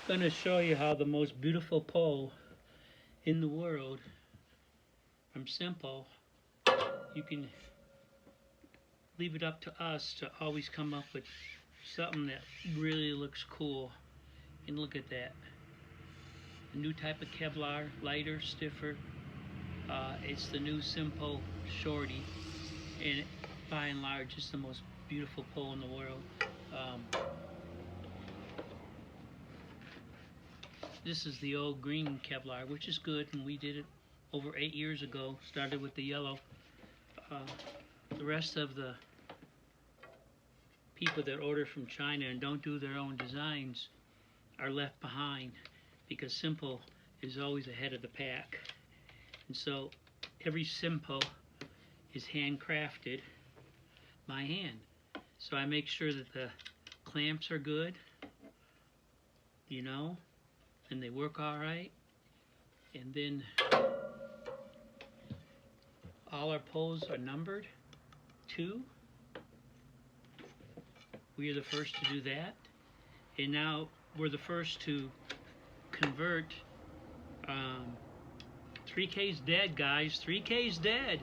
Going to show you how the most beautiful pole in the world from SimPole, you can leave it up to us to always come up with something that really looks cool. And look at that. A new type of Kevlar, lighter, stiffer. It's the new SimPole Shorty, and by and large, it's the most beautiful pole in the world. This is the old green Kevlar, which is good, and we did it over 8 years ago. Started with the yellow. The rest of the people that order from China and don't do their own designs are left behind, because SimPole is always ahead of the pack. And so every SimPole is handcrafted by hand. So I make sure that the clamps are good, you know, and they work all right. And then all our poles are numbered too. We are the first to do that. And now we're the first to convert 3K's dead, guys. 3K's dead.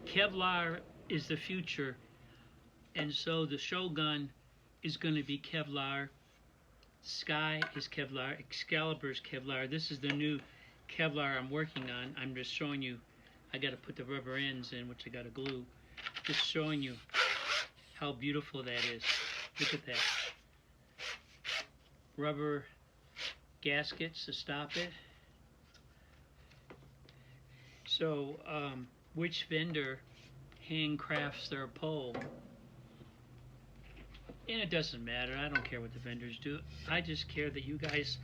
Kevlar is the future. And so the Shogun is going to be Kevlar. Sky is Kevlar. Excalibur is Kevlar. This is the new Kevlar I'm working on. I'm just showing you. I got to put the rubber ends in, which I got to glue. Just showing you how beautiful that is. Look at that. Rubber gaskets to stop it. So, which vendor handcrafts their pole? And it doesn't matter. I don't care what the vendors do. I just care that you guys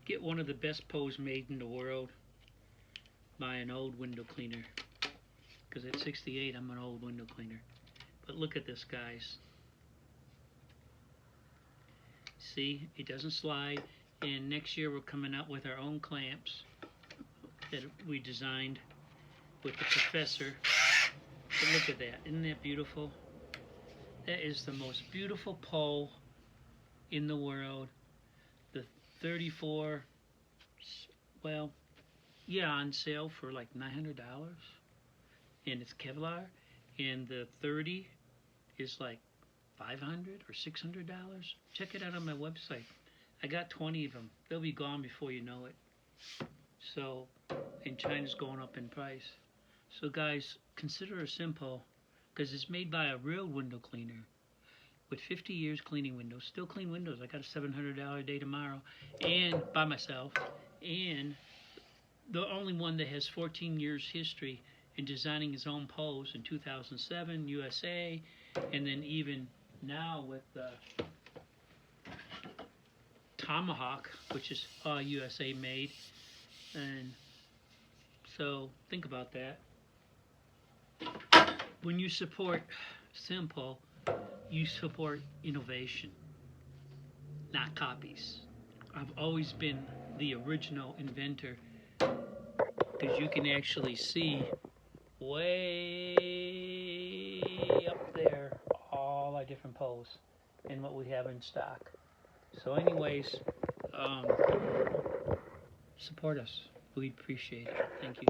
get one of the best poles made in the world by an old window cleaner. Because at 68, I'm an old window cleaner. But look at this, guys. See, it doesn't slide. And next year we're coming out with our own clamps that we designed with the professor. But look at that. Isn't that beautiful? That is the most beautiful pole in the world. The 34, well, yeah, on sale for like $900. And it's Kevlar. And the 30 is like $500 or $600. Check it out on my website. I got 20 of them. They'll be gone before you know it. So, and China's going up in price. So guys, consider a SimPole, because it's made by a real window cleaner with 50 years cleaning windows. Still clean windows. I got a $700 a day tomorrow, and by myself, and the only one that has 14 years history in designing his own poles in 2007, USA, and then even now with the Tomahawk, which is USA made. And so think about that. When you support SimPole, you support innovation, not copies. I've always been the original inventor, because you can actually see way up there all our different poles and what we have in stock. So anyways, support us. We'd appreciate it. Thank you.